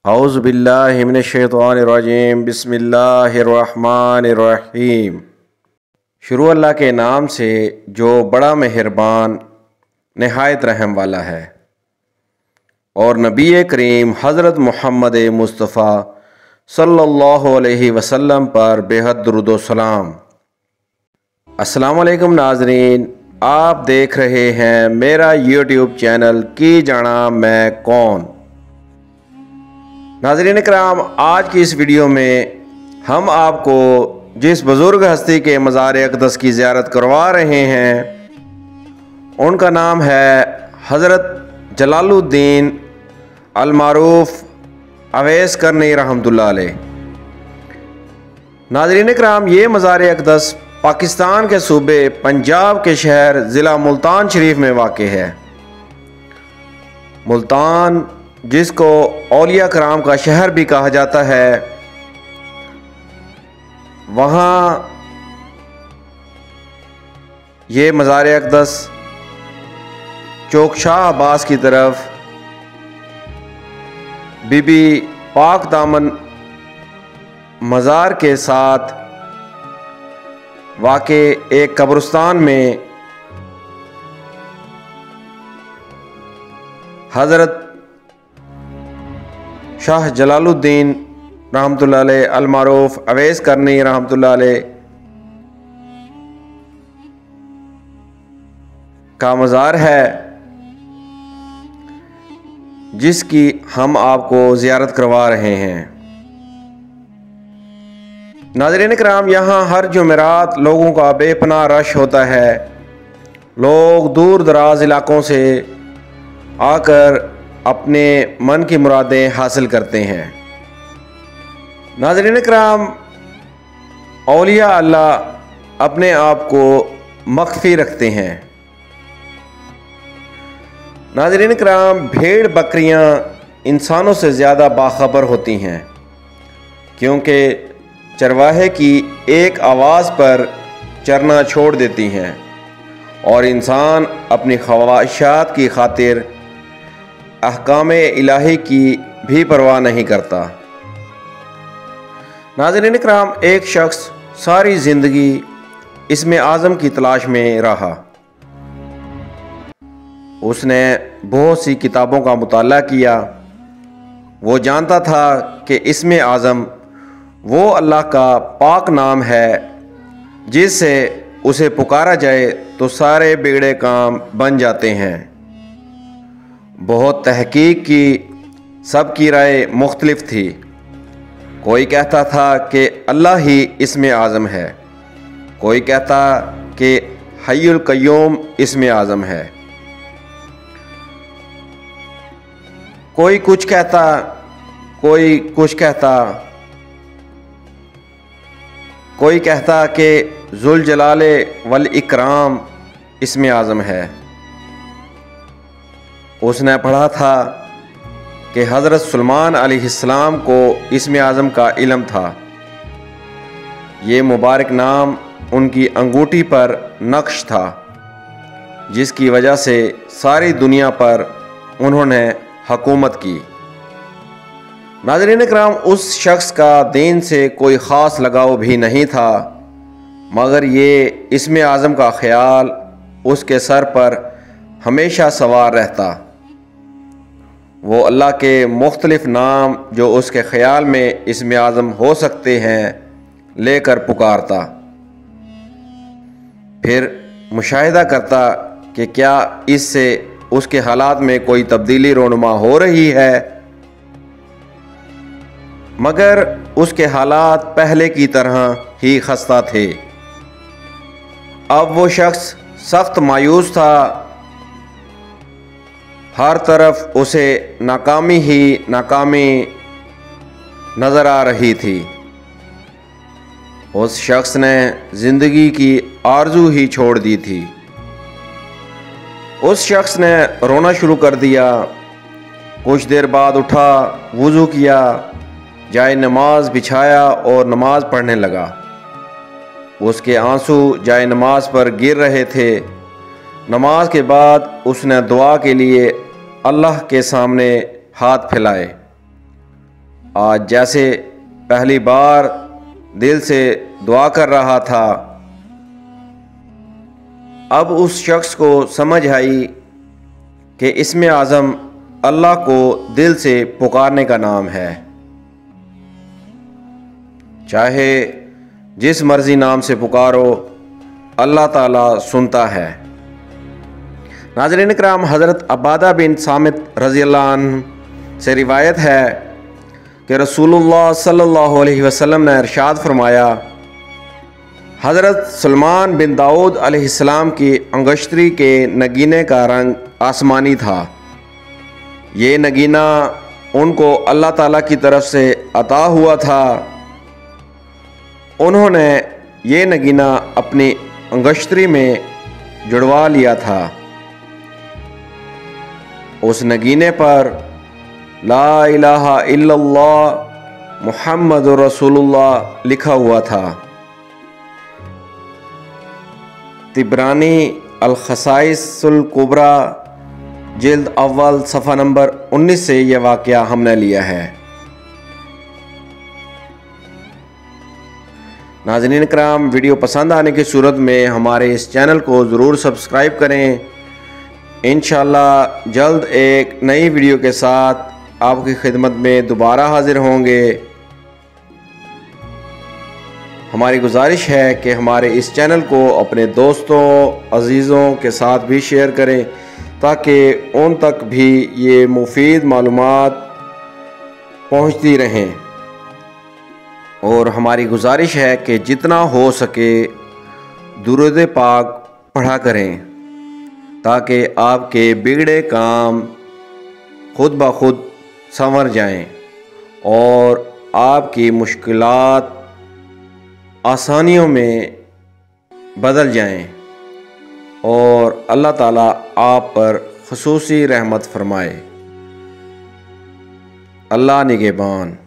औज़ु बिल्लाहि मिनश्शैतानिर्रजीम बिस्मिल्लाहिर्रहमानिर्रहीम। शुरू अल्लाह के नाम से जो बड़ा मेहरबान नहायत रहम वाला है। और नबी करीम हज़रत मोहम्मद मुस्तफ़ा सल्लल्लाहु अलैहि वसल्लम पर बेहद दुरूद व सलाम। अस्सलामु अलैकुम नाज़रीन, आप देख रहे हैं मेरा यूट्यूब चैनल की जाना मैं कौन। नाज़रीन इकराम, आज की इस वीडियो में हम आपको जिस बुज़ुर्ग हस्ती के मज़ार अक़दस की ज़ियारत करवा रहे हैं उनका नाम है हज़रत जलालुद्दीन अल-मारूफ़ अवैस करनी रहमतुल्लाह अलैह। नाज़रीन इकराम, ये मज़ार अक़दस पाकिस्तान के सूबे पंजाब के शहर ज़िला मुल्तान शरीफ में वाक़े है। मुल्तान, जिसको औलिया कराम का शहर भी कहा जाता है, वहाँ ये मज़ार अक़दस चौक शाह अब्बास की तरफ बीबी पाक दामन मज़ार के साथ वाक़े एक कब्रिस्तान में हज़रत शाह जलालुद्दीन रहमतुल्लाह अलैह अल-मारूफ़ अवैस करनी रहमतुल्लाह अलैह का मज़ार है, जिसकी हम आपको ज़ियारत करवा रहे हैं। नाज़रीन इकराम, यहाँ हर जुमेरात लोगों का बेपनाह रश होता है। लोग दूर दराज इलाक़ों से आकर अपने मन की मुरादें हासिल करते हैं। नाज़रीन इकराम, औलिया अल्लाह अपने आप को मख्फी रखते हैं। नाज़रीन इकराम, भेड़ बकरियां इंसानों से ज़्यादा बाखबर होती हैं, क्योंकि चरवाहे की एक आवाज़ पर चरना छोड़ देती हैं और इंसान अपनी ख्वाहिशात की खातिर अहकाम इलाही की भी परवाह नहीं करता। नाज़रीन इकराम, एक शख्स सारी ज़िंदगी इस्म आज़म की तलाश में रहा। उसने बहुत सी किताबों का मुताला किया। वो जानता था कि इस्म आज़म वो अल्लाह का पाक नाम है, जिससे उसे पुकारा जाए तो सारे बिगड़े काम बन जाते हैं। बहुत तहकीक की, सबकी राय मुख्तलिफ थी। कोई कहता था कि अल्लाह ही इस्म आज़म है, कोई कहता कि हय्युल क़य्यूम इस्म आज़म है, कोई कुछ कहता, कोई कुछ कहता, कोई कहता कि ज़ुल जलाले वल इकराम इस्म आज़म है। उसने पढ़ा था कि हज़रत सुलेमान अलैहिस्सलाम को इस्म आज़म का इल्म था। ये मुबारक नाम उनकी अंगूठी पर नक्श था, जिसकी वजह से सारी दुनिया पर उन्होंने हुकूमत की। नाज़रीन इकराम, उस शख्स का दीन से कोई ख़ास लगाव भी नहीं था, मगर ये इस्म आज़म का ख्याल उसके सर पर हमेशा सवार रहता। वो अल्लाह के मुख्तलिफ़ नाम जो उसके ख़याल में इस्म आज़म हो सकते हैं लेकर पुकारता। फिर मुशाहिदा करता कि क्या इससे उसके हालात में कोई तब्दीली रोनुमा हो रही है, मगर उसके हालात पहले की तरह ही खस्ता थे। अब वो शख्स सख्त मायूस था। हर तरफ उसे नाकामी ही नाकामी नज़र आ रही थी। उस शख्स ने ज़िंदगी की आरज़ू ही छोड़ दी थी। उस शख्स ने रोना शुरू कर दिया। कुछ देर बाद उठा, वुज़ू किया, जाए नमाज बिछाया और नमाज पढ़ने लगा। उसके आंसू जाए नमाज पर गिर रहे थे। नमाज के बाद उसने दुआ के लिए अल्लाह के सामने हाथ फैलाए आज जैसे पहली बार दिल से दुआ कर रहा था। अब उस शख्स को समझ आई कि इसमें आज़म अल्लाह को दिल से पुकारने का नाम है। चाहे जिस मर्जी नाम से पुकारो, अल्लाह ताला सुनता है। नाज़रीन इकराम, हज़रत अबादा बिन सामित रज़ी अल्लाह अन्हु से रिवायत है कि रसूलुल्लाह सल्लल्लाहु अलैहि वसल्लम ने इरशाद फरमाया, हज़रत सुलेमान बिन दाऊद अलैहिस्सलाम की अंगश्तरी के नगीने का रंग आसमानी था। ये नगीना उनको अल्लाह ताला की तरफ से अता हुआ था। उन्होंने ये नगीना अपनी अंगश्तरी में जुड़वा लिया था। उस नगीने पर ला इलाहा इल्लल्लाह मुहम्मदुर रसूलुल्लाह लिखा हुआ था। तिब्रानी अल-खसाइसुल कुबरा जिल्द अव्वल सफ़ा नंबर 19 से यह वाक़या हमने लिया है। नाज़रीन इकराम, वीडियो पसंद आने की सूरत में हमारे इस चैनल को ज़रूर सब्सक्राइब करें। इंशाअल्लाह जल्द एक नई वीडियो के साथ आपकी खिदमत में दोबारा हाजिर होंगे। हमारी गुजारिश है कि हमारे इस चैनल को अपने दोस्तों अजीज़ों के साथ भी शेयर करें ताकि उन तक भी ये मुफीद मालूमात पहुंचती रहें। और हमारी गुजारिश है कि जितना हो सके दुरूद पाक पढ़ा करें ताकि आपके बिगड़े काम खुद ब खुद संवर जाएं और आपकी मुश्किलात आसानियों में बदल जाएं और अल्लाह ताला आप पर खुसूसी रहमत फरमाए। अल्लाह निगहबान।